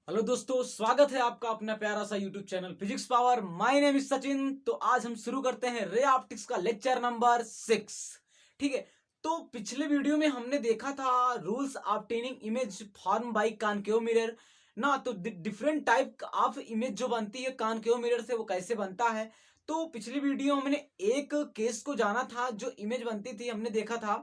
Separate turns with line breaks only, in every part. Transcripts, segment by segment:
Hello दोस्तों, स्वागत है आपका अपना प्यारा सा YouTube channel physics power. My name is Sachin. तो आज हम शुरू करते हैं रे ऑप्टिक्स का लेक्चर नंबर 6। ठीक है। तो पिछले वीडियो में हमने देखा था rules obtaining image form by concave mirror ना। तो डिफरेंट टाइप ऑफ इमेज जो बनती है कॉनकेव मिरर से वो कैसे बनता है। तो पिछली वीडियो में हमने एक केस को जाना था, जो इमेज बनती थी हमने देखा था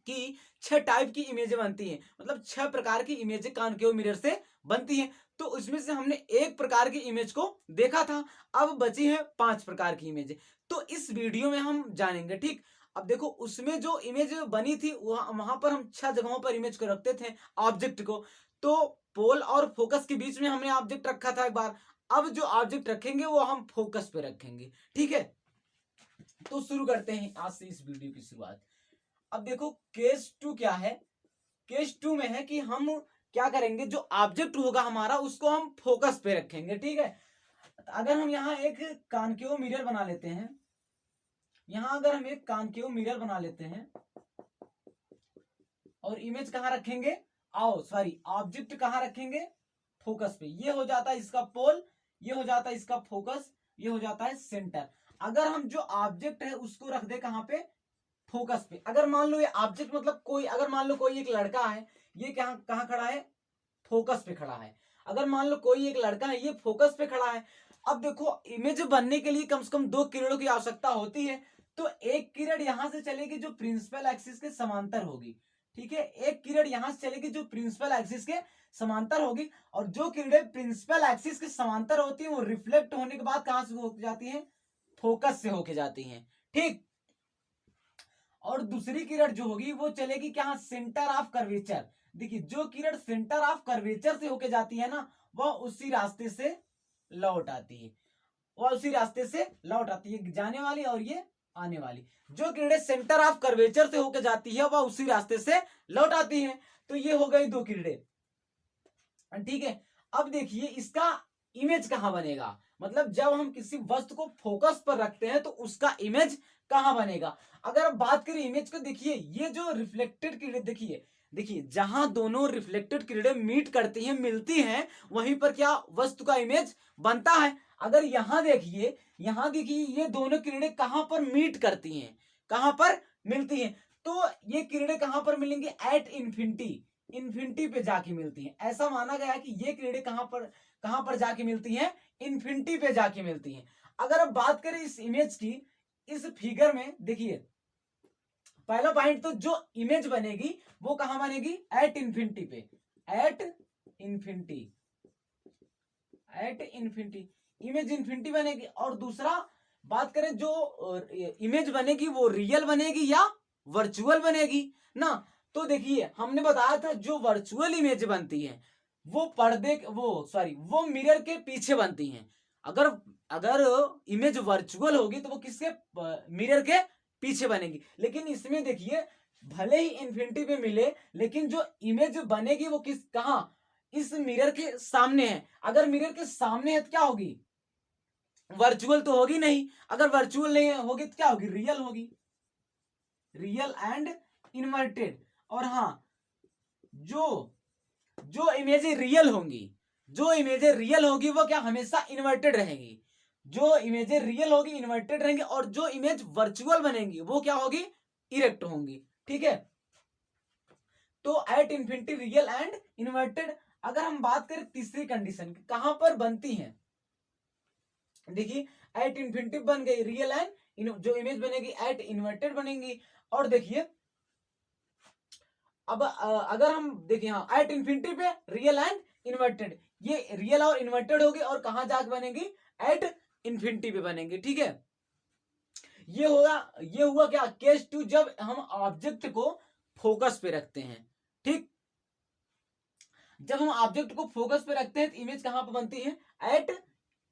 कि 6 टाइप की इमेजें बनती हैं, मतलब 6 प्रकार की इमेजें कॉनकेव मिरर से बनती हैं। तो उसमें से हमने एक प्रकार की इमेज को देखा था। अब बची है 5 प्रकार की इमेजें। तो इस वीडियो में हम जानेंगे। ठीक। अब देखो, उसमें जो इमेज बनी थी वहां पर हम 6 जगहों पर इमेज को रखते थे, ऑब्जेक्ट को। तो पोल और फोकस के बीच में हमने ऑब्जेक्ट रखा था एक बार। अब जो ऑब्जेक्ट रखेंगे वो हम फोकस पे रखेंगे। ठीक है। तो शुरू करते हैं आज से इस वीडियो की शुरुआत। अब देखो, केस 2 क्या है। केस 2 में है कि हम क्या करेंगे, जो ऑब्जेक्ट होगा हमारा उसको हम फोकस पे रखेंगे। ठीक है। अगर हम यहाँ एक कॉनकेव मिरर बना लेते हैं, यहां अगर हम एक कॉनकेव मिरर बना लेते हैं और इमेज कहां रखेंगे, ऑब्जेक्ट कहां रखेंगे, फोकस पे। ये हो जाता है इसका पोल, ये हो जाता है इसका फोकस, ये हो जाता है सेंटर। अगर हम जो ऑब्जेक्ट है उसको रख दे कहां पे, फोकस पे। अगर मान लो ये ऑब्जेक्ट मतलब कोई, अगर मान लो कोई एक लड़का है, ये कहां कहां खड़ा है, फोकस पे खड़ा है। अगर मान लो कोई एक लड़का है, ये फोकस पे खड़ा है। अब देखो, इमेज बनने के लिए कम से कम 2 किरणों की आवश्यकता होती है। तो एक किरण यहां से चलेगी जो प्रिंसिपल एक्सिस के समांतर होगी। ठीक है। एक किरण यहां से चलेगी जो प्रिंसिपल एक्सिस के समांतर होगी, और जो किरणें प्रिंसिपल एक्सिस के समांतर होती है वो रिफ्लेक्ट होने के बाद कहां से होकर जाती है, फोकस से होके जाती है। ठीक। और दूसरी किरण जो होगी वो चलेगी क्या, सेंटर ऑफ कर्वेचर। देखिए, जो किरण सेंटर ऑफ कर्वेचर से होके जाती है ना, वह उसी रास्ते से लौट आती है। वह उसी रास्ते से लौट आती है, जाने वाली और ये आने वाली। जो किरणें सेंटर ऑफ कर्वेचर से होके जाती है वह उसी रास्ते से लौट आती है। तो ये हो गई 2 किरणें। ठीक है। अब देखिए, इसका इमेज कहां बनेगा, मतलब जब हम किसी वस्तु को फोकस पर रखते हैं तो उसका इमेज कहां बनेगा। अगर आप बात करें इमेज को, देखिए ये जो रिफ्लेक्टेड किरणें, देखिए देखिए जहां दोनों रिफ्लेक्टेड किरणें मीट करती हैं, मिलती हैं, वहीं पर क्या वस्तु का इमेज बनता है। अगर यहां देखिए ये दोनों किरणें कहां पर मीट करती हैं, कहां पर मिलती हैं। तो ये किरणें कहां पर मिलेंगी, एट इंफिनिटी, इंफिनिटी पे जाके मिलती हैं। ऐसा माना गया है कि ये किरणें कहां पर जाके मिलती हैं, इंफिनिटी पे जाके मिलती हैं। अगर अब बात करें इस इमेज की, इस फिगर में देखिए, पहला पॉइंट तो जो इमेज बनेगी वो कहां बनेगी, एट इंफिनिटी पे, at infinity, at infinity image infinity बनेगी। और दूसरा बात करें, जो इमेज बनेगी वो रियल बनेगी या वर्चुअल बनेगी ना। तो देखिए, हमने बताया था जो वर्चुअल इमेज बनती है वो वो मिरर के पीछे बनती हैं। अगर अगर इमेज वर्चुअल होगी तो वो किसके, मिरर के पीछे बनेगी। लेकिन इसमें देखिए, भले ही इंफिनिटी पे मिले, लेकिन जो इमेज बनेगी वो कहां, इस मिरर के सामने है। अगर मिरर के सामने है तो क्या होगी, वर्चुअल तो होगी नहीं। अगर वर्चुअल नहीं होगी तो क्या होगी, रियल होगी, रियल एंड इन्वर्टेड। और हाँ, जो जो इमेजें रियल होंगी, जो इमेजें रियल होगी वो क्या, हमेशा इन्वर्टेड रहेंगी। जो इमेजें रियल होगी इन्वर्टेड रहेंगी, और जो इमेज वर्चुअल बनेंगी वो क्या होगी, इरेक्ट होंगी। ठीक है। तो at infinity real and inverted. अगर हम बात करें तीसरी कंडीशन की, कहां पर बनती हैं, देखिए एट इंफिनिटी बन गई रियल एंड, जो इमेज बनेगी एट इन्वर्टेड बनेगी। और देखिए, अब अगर हम देखिए, हाँ एट इंफिनिटी पे रियल एंड इन्वर्टेड, ये रियल और इन्वर्टेड होगी, और कहां जाके बनेगी, एट इंफिनिटी पे बनेगी। ठीक है। ये हुआ क्या, केस 2, जब हम ऑब्जेक्ट को फोकस पे रखते हैं। ठीक। जब हम ऑब्जेक्ट को फोकस पे रखते हैं तो इमेज कहां पर बनती है, एट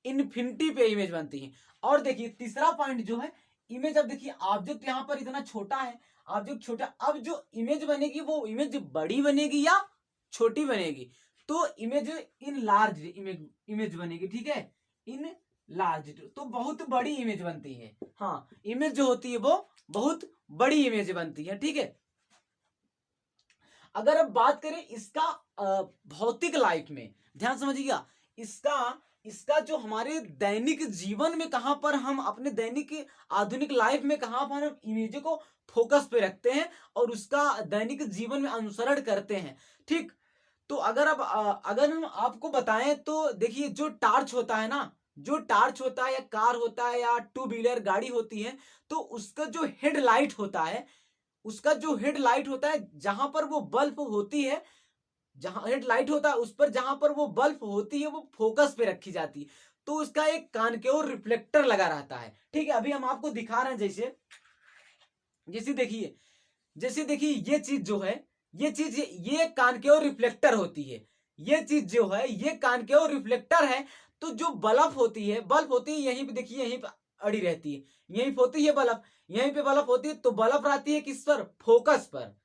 इन्फिनिटी पे इमेज बनती है। और देखिए तीसरा पॉइंट जो है, इमेज, अब देखिए ऑब्जेक्ट यहां पर इतना छोटा है, ऑब्जेक्ट छोटा, अब जो इमेज बनेगी वो इमेज बड़ी बनेगी या छोटी बनेगी। तो इमेज इन लार्ज इमेज बनेगी। ठीक है। इन लार्ज, तो बहुत बड़ी इमेज बनती है। हाँ, इमेज जो होती है वो बहुत बड़ी इमेज बनती है। ठीक है। अगर अब बात करें इसका भौतिक लाइफ में, ध्यान समझिएगा, इसका इसका जो हमारे दैनिक जीवन में कहां पर हम अपने दैनिक आधुनिक लाइफ में कहां पर हम इमेज को फोकस पे रखते हैं और उसका दैनिक जीवन में अनुसरण करते हैं। ठीक, तो अगर हम आपको बताएं तो देखिए, जो टार्च होता है ना, जो टार्च होता है या कार होता है या टू व्हीलर गाड़ी होती है, तो उसका जो हेडलाइट होता है, उसका जो हेडलाइट होता है, जहां पर वो बल्ब होती है, जहां हेडलाइट होता है उस पर जहां पर वो बल्ब होती है वो फोकस पे रखी जाती है, तो उसका एक कान के ओर रिफ्लेक्टर लगा रहता है। ठीक है, अभी हम आपको दिखा रहे हैं, जैसे जैसे देखिए, जैसे देखिए ये चीज जो है, ये चीज ये कान के ओर रिफ्लेक्टर होती है, ये चीज जो है ये कान के ओर रिफ्लेक्टर है। तो जो बल्ब होती है यहीं पे, देखिए यहीं पे अड़ी रहती है, यहीं पे होती है बल्ब, यहीं पे बल्ब होती है, तो बल्ब रहती है किस पर, फोकस पर,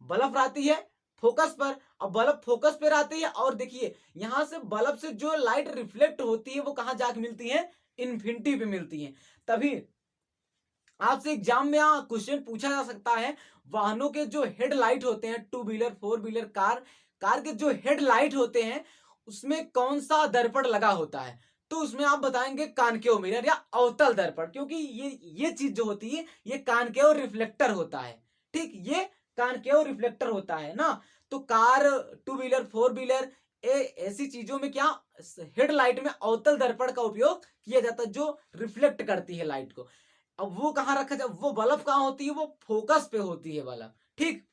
बल्ब रहती है फोकस पर। अब बल्ब फोकस पे रहती है और देखिए यहां से बल्ब से जो लाइट रिफ्लेक्ट होती है वो कहां जाके मिलती है, इन्फिनिटी पे मिलती है। तभी आपसे एग्जाम में क्वेश्चन पूछा जा सकता है, वाहनों के जो हेडलाइट होते हैं, two wheeler four wheeler car के जो हेडलाइट होते हैं उसमें कौन सा दर्पण लगा होता है, तो उसमें आप बताएंगे कानकेव मिरर या अवतल दर्पण, क्योंकि ये चीज जो होती है ये कानकेव रिफ्लेक्टर होता है। ठीक, ये कानकेव रिफ्लेक्टर होता है ना। तो car, two wheeler four wheeler, ऐसी चीजों में क्या, हेडलाइट में अवतल दर्पण का उपयोग किया जाता है जो रिफ्लेक्ट करती है लाइट को। अब वो कहां रखा जाए, वो बल्ब कहां होती है, वो फोकस पे होती है बल्ब। ठीक,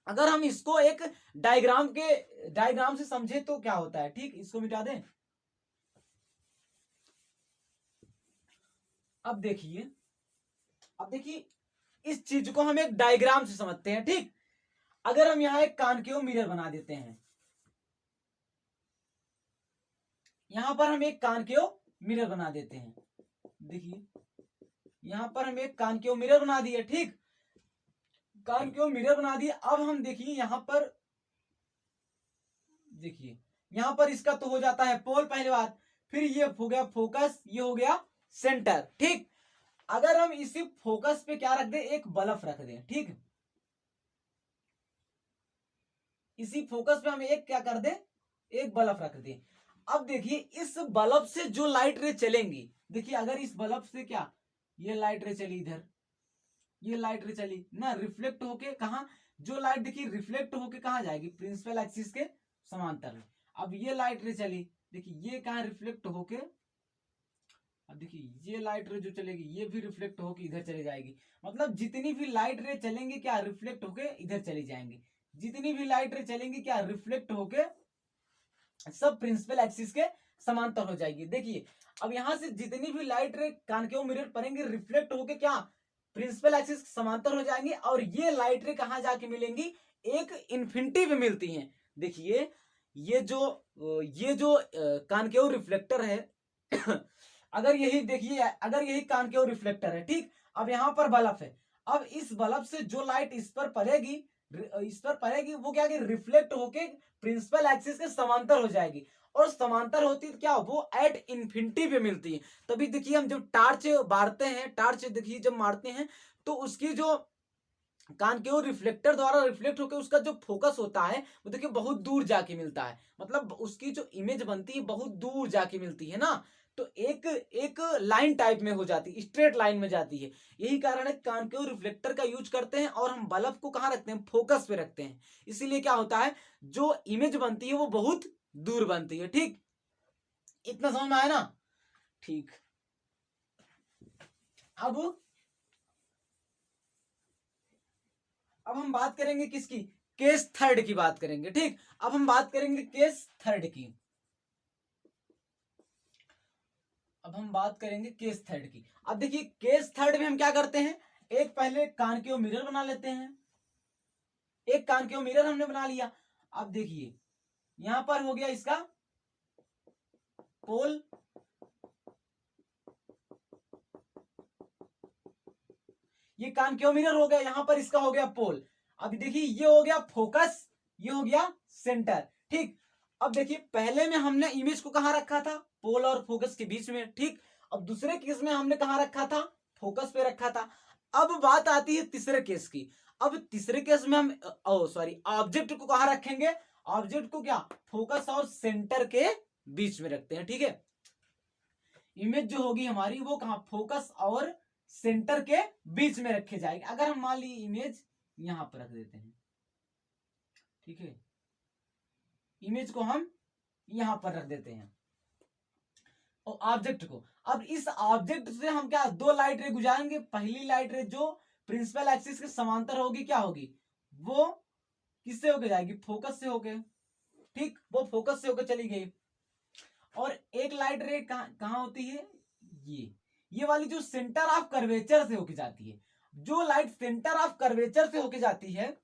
अगर हम इसको एक डायग्राम से समझे तो क्या होता है। ठीक, इसको मिटा दें। अब देखिए, अब देखिए इस चीज को हम एक डायग्राम से समझते हैं। ठीक, अगर हम यहां एक कानकेव मिरर बना देते हैं, यहां पर हम एक कानकेव मिरर बना देते हैं, देखिए यहां पर हम एक कानकेव मिरर बना दिए। ठीक, कानकेव मिरर बना दिए। अब हम देखिए यहां पर, देखिए यहां पर इसका तो हो जाता है पोल पहले बात, फिर ये हो गया फोकस, ये हो गया सेंटर। ठीक, अगर हम इसी फोकस पे क्या रख दें, एक बल्ब रख दें। ठीक, इसी फोकस पे हम एक क्या कर दें, एक बल्ब रख दें। अब देखिए इस बल्ब से जो लाइट रे चलेंगी, देखिए अगर इस बल्ब से क्या, ये लाइट रे चली इधर, ये लाइट रे चली ना, रिफ्लेक्ट होके कहा, जो लाइट देखिए रिफ्लेक्ट होके कहा जाएगी, प्रिंसिपल एक्सिस के समांतर। अब ये लाइट रे चली, देखिए ये कहा रिफ्लेक्ट होके, अब देखिए ये लाइट रे जो चलेगी ये भी रिफ्लेक्ट होके इधर चली जाएगी। मतलब जितनी भी लाइट रे चलेंगे क्या, रिफ्लेक्ट होके इधर चली जाएंगी, जितनी भी लाइट रे चलेंगी क्या, रिफ्लेक्ट होके सब प्रिंसिपल एक्सिस के समांतर हो जाएगी। देखिए अब यहां से जितनी भी लाइट रे कानकेव मिरर पड़ेंगे, रिफ्लेक्ट होके क्या, प्रिंसिपल एक्सिस समांतर हो जाएंगे, और ये लाइट रे कहां जाके मिलेंगी, एक इन्फिनिटी पे मिलती हैं। देखिए ये जो कानकेव रिफ्लेक्टर है अगर यही देखिए, अगर यही कानकेव रिफ्लेक्टर है, ठीक, अब यहां पर बल्ब है, अब इस बल्ब से जो लाइट इस पर पड़ेगी, वो क्या, रिफ्लेक्ट होके प्रिंसिपल एक्सिस के समांतर हो जाएगी, और समांतर होती है तो क्या, वो एट इन्फिनिटी पे मिलती है। तभी देखिए हम जब टार्च मारते हैं, टार्च देखिए जब मारते हैं तो उसकी जो कान के वो रिफ्लेक्टर द्वारा रिफ्लेक्ट होकर उसका जो फोकस होता है वो देखिए बहुत दूर जाके मिलता है, मतलब उसकी जो इमेज बनती है बहुत दूर जाके मिलती है ना। तो एक एक लाइन टाइप में हो जाती है, स्ट्रेट लाइन में जाती है। यही कारण है कान के रिफ्लेक्टर का यूज करते हैं, और हम बल्ब को कहाँ रखते हैं, फोकस पे रखते हैं। इसीलिए क्या होता है, जो इमेज बनती है वो बहुत दूर बनती है। ठीक, इतना समझ में आया ना। ठीक, अब हम बात करेंगे किसकी, केस थर्ड की बात करेंगे। ठीक, अब हम बात करेंगे केस थर्ड की, अब हम बात करेंगे केस थर्ड की। अब देखिए केस थर्ड में हम क्या करते हैं, एक पहले कान के मिरर बना लेते हैं, एक कान के मिरर हमने बना लिया। अब देखिए यहां पर हो गया इसका पोल, ये कान के मिरर हो गया, यहां पर इसका हो गया पोल। अब देखिए ये हो गया फोकस, ये हो गया सेंटर। ठीक, अब देखिए पहले में हमने इमेज को कहां रखा था, पोल और फोकस के बीच में। ठीक, अब दूसरे केस में हमने कहां रखा था, फोकस पे रखा था। अब बात आती है तीसरे केस की। अब तीसरे केस में हम ऑब्जेक्ट को कहाँ रखेंगे, ऑब्जेक्ट को क्या फोकस और सेंटर के बीच में रखते हैं, ठीक है। इमेज जो होगी हमारी वो कहाँ फोकस और सेंटर के बीच में रखे जाएगी। अगर हम मान ली इमेज यहां पर रख देते हैं, ठीक है, इमेज को हम यहां पर रख देते हैं और ऑब्जेक्ट को, अब इस ऑब्जेक्ट से हम क्या दो लाइट रे गुजारेंगे। पहली लाइट रे जो प्रिंसिपल एक्सिस के समांतर होगी क्या होगी, वो किससे होके जाएगी, फोकस से होके, ठीक, वो फोकस से होकर चली गई। और एक लाइट रे कहां होती है, ये वाली जो सेंटर ऑफ कर्वेचर से होके जाती है, जो लाइट सेंटर ऑफ कर्वेचर से होके जाती है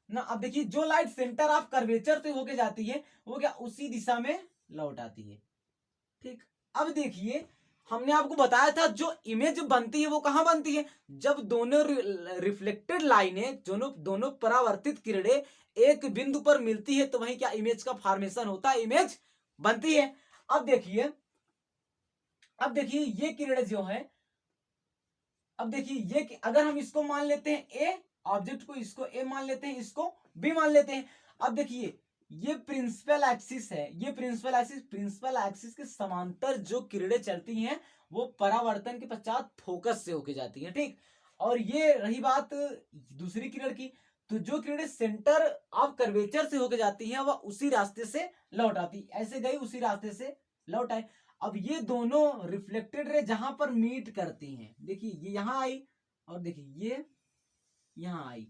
ना, अब देखिए जो लाइट सेंटर ऑफ कर्वेचर से होके जाती है वो क्या उसी दिशा में लौट आती है, ठीक। अब देखिए हमने आपको बताया था जो इमेज बनती है वो कहां बनती है, जब दोनों रिफ्लेक्टेड लाइनें, दोनों परावर्तित किरणें एक बिंदु पर मिलती है तो वहीं क्या इमेज का फॉर्मेशन होता है, इमेज बनती है। अब देखिए ये किरणें जो है, अब देखिए ये अगर हम इसको मान लेते हैं ए, ऑब्जेक्ट को इसको ए मान लेते हैं, इसको बी मान लेते हैं। अब देखिए ये प्रिंसिपल एक्सिस है, ये प्रिंसिपल एक्सिस के समांतर जो किरणें चलती हैं वो परावर्तन के पश्चात फोकस से होके जाती हैं, ठीक। और ये रही बात दूसरी किरण की, तो जो किरणें सेंटर ऑफ कर्वेचर से होके जाती हैं वह उसी रास्ते से लौट आती, ऐसे गई उसी रास्ते से लौट आए। अब ये दोनों रिफ्लेक्टेड रे जहां पर मीट करती हैं, देखिए ये यहां आई और देखिए ये यहां आई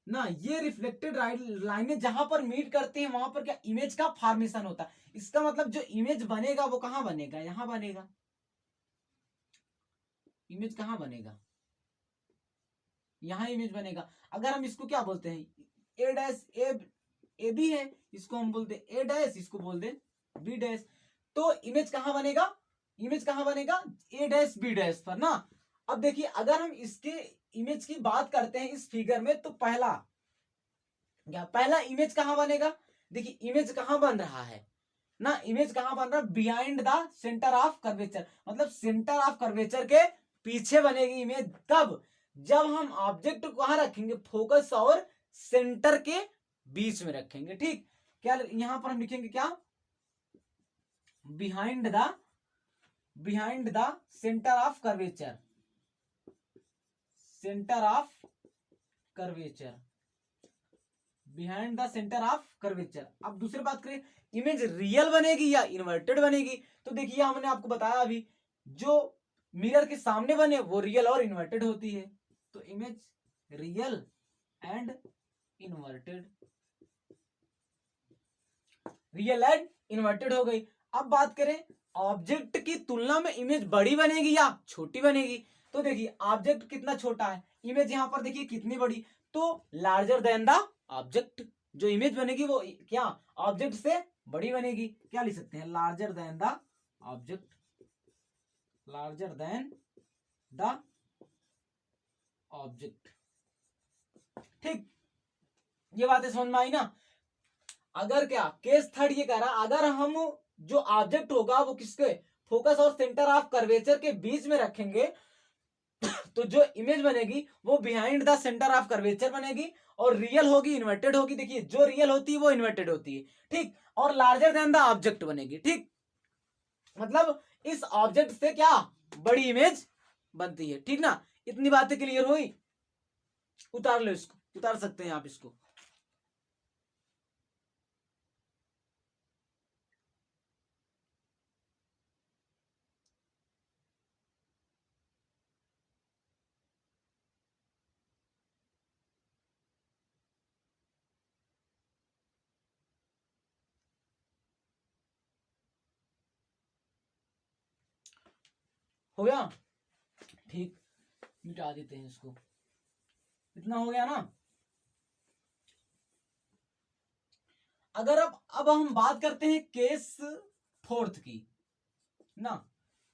ना, ये रिफ्लेक्टेड लाइनें जहां पर मीट करती हैं वहां पर क्या इमेज का फॉर्मेशन होता है। इसका मतलब जो इमेज बनेगा वो कहां बनेगा, यहां बनेगा। इमेज कहां बनेगा, यहां इमेज बनेगा। अगर हम इसको क्या बोलते हैं, ए डैश ए बी है, इसको हम बोलते हैं ए डैश, इसको बोलते बी डैश। तो इमेज कहां बनेगा, इमेज कहां बनेगा, ए डैश बी डैश पर ना। अब देखिए अगर हम इसके इमेज की बात करते हैं इस फिगर में, तो पहला इमेज कहां बनेगा, देखिए इमेज कहां बन रहा है ना, इमेज कहां बन रहा है, behind the centre of curvature, मतलब सेंटर ऑफ कर्वेचर के पीछे बनेगी इमेज। तब जब हम ऑब्जेक्ट को कहां रखेंगे, फोकस और सेंटर के बीच में रखेंगे, ठीक। क्या यहां पर हम लिखेंगे क्या, behind the centre of curvature, centre of curvature, behind the centre of curvature. अब दूसरी बात करें, इमेज रियल बनेगी या इन्वर्टेड बनेगी, तो देखिए हमने आपको बताया अभी जो मिरर के सामने बने वो रियल और इन्वर्टेड होती है, तो image real and inverted, real and inverted हो गई। अब बात करें ऑब्जेक्ट की तुलना में इमेज बड़ी बनेगी या छोटी बनेगी, तो देखिए ऑब्जेक्ट कितना छोटा है, इमेज यहां पर देखिए कितनी बड़ी, तो लार्जर देन द ऑब्जेक्ट, जो इमेज बनेगी वो क्या ऑब्जेक्ट से बड़ी बनेगी। क्या लिख सकते हैं, larger than the object, larger than the object, ठीक। ये बातें समझ में आई ना। अगर क्या केस थर्ड ये कह रहा, अगर हम जो ऑब्जेक्ट होगा वो किसके फोकस और सेंटर ऑफ कर्वेचर के बीच में रखेंगे तो जो इमेज बनेगी वो behind the centre of curvature बनेगी और रियल होगी इन्वर्टेड होगी। देखिए जो रियल होती है वो इन्वर्टेड होती है, ठीक, और लार्जर देन द ऑब्जेक्ट बनेगी, ठीक। मतलब इस ऑब्जेक्ट से क्या बड़ी इमेज बनती है, ठीक ना। इतनी बातें क्लियर हुई, उतार लो इसको, उतार सकते हैं आप इसको। हो गया, ठीक, मिटा देते हैं इसको, इतना हो गया ना। अगर अब हम बात करते हैं केस फोर्थ की ना,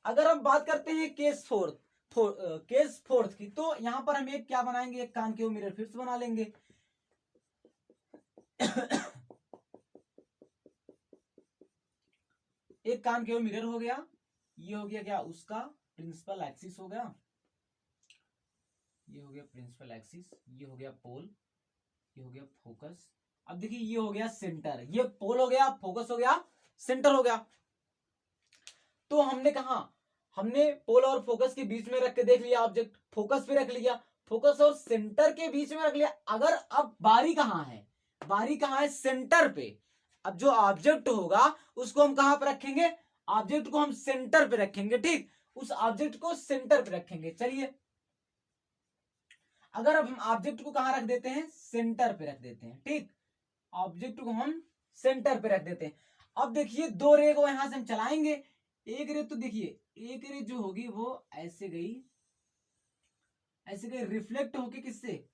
अगर हम बात करते हैं केस फोर्थ की, तो यहां पर हम एक क्या बनाएंगे, एक कान के मिरर फिर से बना लेंगे एक कान के मिरर हो गया, ये हो गया क्या उसका प्रिंसिपल एक्सिस हो गया, ये हो गया प्रिंसिपल एक्सिस, ये हो गया पोल, ये हो गया फोकस। अब देखिए ये हो गया सेंटर, ये पोल हो गया, फोकस हो गया, सेंटर हो गया। तो हमने कहा, हमने पोल और फोकस के बीच में रख के देख लिया ऑब्जेक्ट, फोकस पे रख लिया, फोकस और सेंटर के बीच में रख लिया। अगर अब बारी कहां है, बारी कहां है, सेंटर पे। अब जो ऑब्जेक्ट होगा उसको हम कहां पर रखेंगे, ऑब्जेक्ट को हम सेंटर पे रखेंगे, ठीक, उस ऑब्जेक्ट को सेंटर पे रखेंगे। चलिए अगर अब हम ऑब्जेक्ट को कहां रख देते हैं, सेंटर पे रख देते हैं, ठीक, ऑब्जेक्ट को हम सेंटर पे रख देते हैं। अब देखिए दो रे को यहां से हम चलाएंगे, एक रे तो देखिए, एक रे जो होगी वो ऐसे गई, ऐसे गई, रिफ्लेक्ट होके किससे,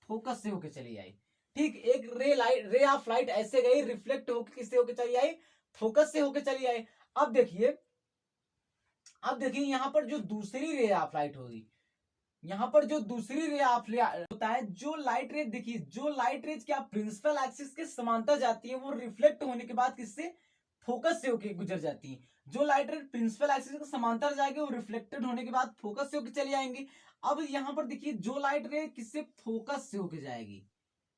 फोकस से होके चली आई, ठीक, एक रे लाइट, रे ऑफ लाइट ऐसे गई, रिफ्लेक्ट होके किससे होके चली आई, फोकस से होके चली आई। अब देखिए, अब देखिए यहां पर जो दूसरी रे ऑफ लाइट होगी, यहां पर जो दूसरी रे ऑफ होता है, जो लाइट रे, देखिए जो लाइट रेज क्या प्रिंसिपल एक्सिस के समांतर जाती है, वो रिफ्लेक्ट होने के बाद किससे, फोकस से होके गुजर जाती है। जो लाइट रे प्रिंसिपल एक्सिस के समांतर जाएगी, वो रिफ्लेक्टेड होने के बाद फोकस से होके चली आएंगी। अब यहां पर देखिए जो लाइट रे किससे, फोकस से होके जाएगी।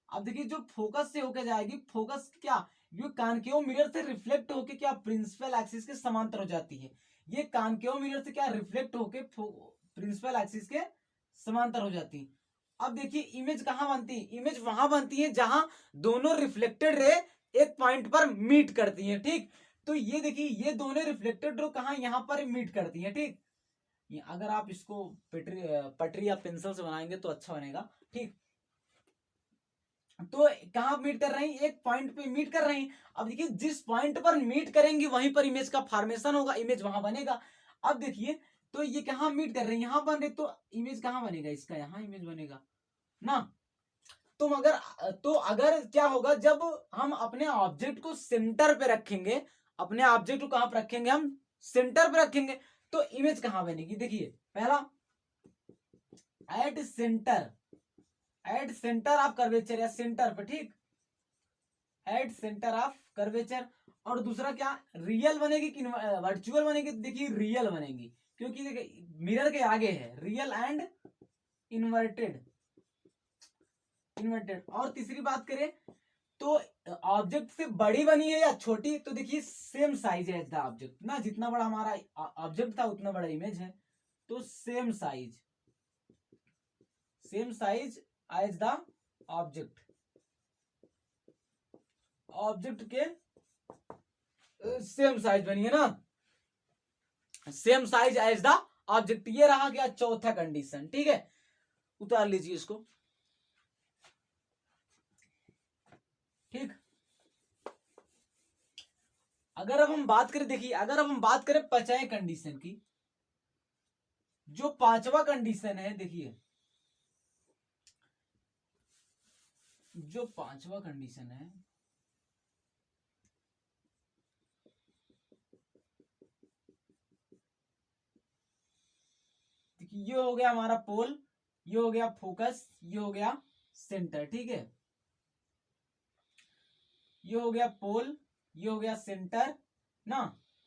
अब देखिए जो फोकस से होके जाएगी, फोकस क्या, ये कानकेव मिरर से रिफ्लेक्ट होके क्या प्रिंसिपल एक्सिस के समांतर हो जाती है। ये कानकेव मिरर से क्या रिफ्लेक्ट होके प्रिंसिपल एक्सिस के समांतर हो जाती है। अब देखिए इमेज कहां बनती है, इमेज वहां बनती है जहां दोनों रिफ्लेक्टेड रे एक पॉइंट पर मीट करती हैं, ठीक। तो ये देखिए ये दोनों रिफ्लेक्टेड रे कहां, यहां पर मीट करती हैं, ठीक। अगर आप इसको पटरी या पेंसिल से बनाएंगे तो अच्छा बनेगा, ठीक। तो कहां मीट कर रही, एक पॉइंट पे मीट कर रही। अब देखिए जिस पॉइंट पर मीट करेंगी वहीं पर इमेज का फॉर्मेशन होगा, इमेज वहां बनेगा। अब देखिए तो ये कहां मीट कर रहे हैं, यहां बन रहे, तो इमेज कहां बनेगा, इसका यहां इमेज बनेगा ना। तुम अगर, तो अगर क्या होगा, जब हम अपने ऑब्जेक्ट को सेंटर पे रखेंगे, अपने ऑब्जेक्ट को कहां पर रखेंगे, हम सेंटर पे रखेंगे, तो इमेज कहां बनेगी। देखिए पहला, at centre, at centre of curvature, या सेंटर पे, ठीक, एट सेंटर ऑफ कर्वेचर। और दूसरा क्या, रियल बनेगी कि वर्चुअल बनेगी, देखिए रियल बनेगी, क्योंकि देखिए मिरर के आगे है, रियल एंड इन्वर्टेड, इन्वर्टेड। और तीसरी बात करें तो ऑब्जेक्ट से बड़ी बनी है या छोटी, तो देखिए सेम साइज है एज द ऑब्जेक्ट ना, जितना बड़ा हमारा ऑब्जेक्ट था उतना बड़ा इमेज है, तो same size, same size as the object, object के सेम साइज बनी है ना, same size as the object. ये रहा गया चौथा कंडीशन, ठीक है, उतार लीजिए इसको, ठीक। अगर अब हम बात करें, देखिए अगर अब हम बात करें पांचवें कंडीशन की, जो पांचवा कंडीशन है, देखिए जो पांचवा कंडीशन है, देखिए ये हो गया हमारा पोल, ये हो गया फोकस, ये हो गया सेंटर, ठीक है, ये हो गया पोल, ये हो गया सेंटर ना,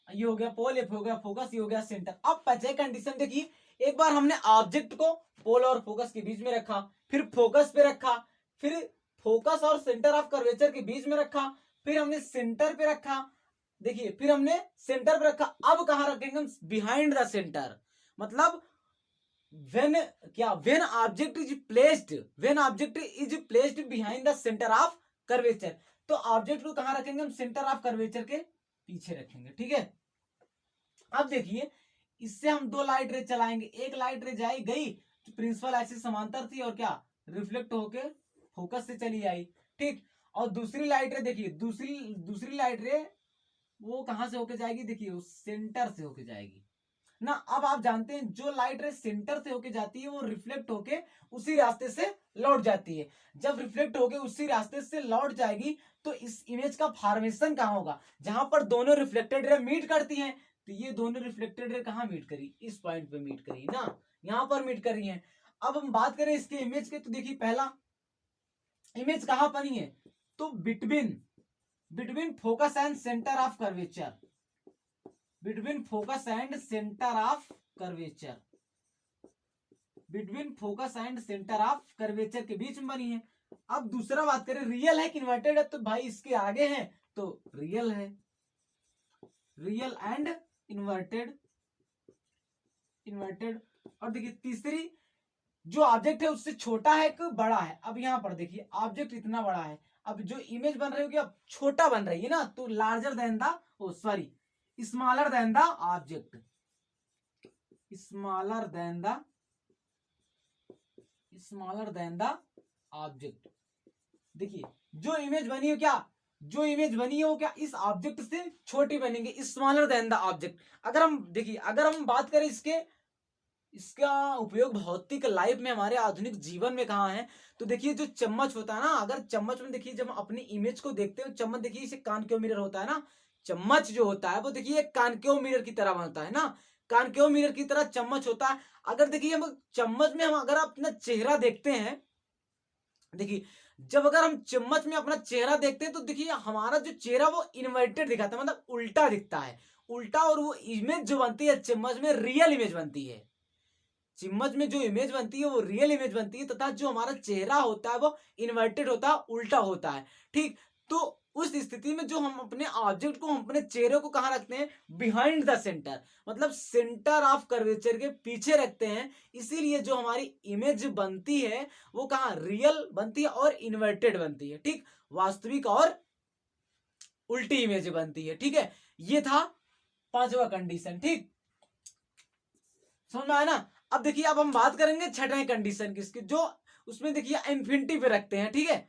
ये हो गया पोल, ये हो गया फोकस, ये हो गया सेंटर। अब पांचवी कंडीशन देखिए, एक बार हमने ऑब्जेक्ट को पोल और फोकस के बीच में रखा, फिर फोकस पे रखा, फिर फोकस और सेंटर ऑफ कर्वेचर के बीच में रखा, फिर हमने सेंटर पे रखा, देखिए फिर हमने सेंटर पे रखा। अब कहां रखेंगे हम, बिहाइंड द सेंटर, मतलब when क्या, when object is placed, when object is placed behind the center of curvature, तो ऑब्जेक्ट को कहां रखेंगे हम, सेंटर ऑफ कर्वेचर के पीछे रखेंगे, ठीक है। अब देखिए इससे हम दो लाइट रे चलाएंगे, एक लाइट रे जाई गई जो प्रिंसिपल एक्सिस समांतर थी और क्या रिफ्लेक्ट होके फोकस से चली आई, ठीक। और दूसरी लाइट रे, देखिए दूसरी दूसरी लाइट रे वो कहां से होके जाएगी, देखिए उस सेंटर से होके जाएगी ना। अब आप जानते हैं जो लाइट रे सेंटर से होके जाती है वो रिफ्लेक्ट होके उसी रास्ते से लौट जाती है। जब रिफ्लेक्ट होके उसी रास्ते से लौट जाएगी तो इस इमेज का फॉर्मेशन कहां होगा, जहां पर दोनों रिफ्लेक्टेड रे मीट करती हैं। तो ये दोनों रिफ्लेक्टेड रे कहां मीट करी, इस पॉइंट पे मीट करी ना, यहां पर मीट करी है। अब हम बात करें इसके इमेज के, तो देखिए पहला इमेज कहां बनी है, तो between, between focus and centre of curvature, between focus and centre of curvature, between focus and centre of curvature के बीच में बनी है। अब दूसरा बात करें, रियल है कि इन्वर्टेड है, तो भाई इसके आगे है तो रियल है, रियल एंड इन्वर्टेड, इन्वर्टेड। और देखिए तीसरी, जो ऑब्जेक्ट है उससे छोटा है कि बड़ा है। अब यहां पर देखिए ऑब्जेक्ट इतना बड़ा है, अब जो इमेज बन रही होगी अब छोटा बन रही है ना, तो larger than the, oh sorry, smaller than the object, smaller than the, smaller than the object. देखिए जो इमेज बनी है क्या, जो इमेज बनी है वो क्या इस ऑब्जेक्ट से छोटी बनेंगे, स्मॉलर देन द ऑब्जेक्ट। अगर हम देखिए, अगर हम बात करें इसका उपयोग भौतिक लाइफ में, हमारे आधुनिक जीवन में कहाँ है, तो देखिए जो चम्मच होता है ना, अगर चम्मच में देखिए जब हम अपनी इमेज को देखते हैं, चम्मच देखिए इसे कानकेव मिरर होता है ना, चम्मच जो होता है वो देखिए एक कानकेव मिरर की तरह बनता है ना, कानकेव मिरर की तरह चम्मच होता है। अगर देखिए हम चम्मच में हम अगर अपना चेहरा देखते हैं, देखिए जब अगर हम चम्मच में अपना चेहरा देखते हैं तो देखिए हमारा जो चेहरा वो इन्वर्टेड दिखाता है, मतलब उल्टा दिखता है, उल्टा। और वो इमेज जो बनती है चम्मच में, रियल इमेज बनती है, चम्मच में जो इमेज बनती है वो रियल इमेज बनती है, तथा जो हमारा चेहरा होता है वो इन्वर्टेड होता है, उल्टा होता है। ठीक, तो उस स्थिति में जो हम अपने ऑब्जेक्ट को, हम अपने चेहरे को कहाँ रखते हैं, बिहाइंड द सेंटर, मतलब सेंटर ऑफ कर्वेचर के पीछे रखते हैं। इसीलिए जो हमारी इमेज बनती है वो कहाँ रियल बनती है और इन्वर्टेड बनती है। ठीक, वास्तविक और उल्टी इमेज बनती है। ठीक है, ये था पांचवा कंडीशन। ठीक, समझ में आया ना। अब देखिए अब हम बात करेंगे छठे कंडीशन की, जो उसमें देखिए इंफिनिटी पे रखते हैं। ठीक है,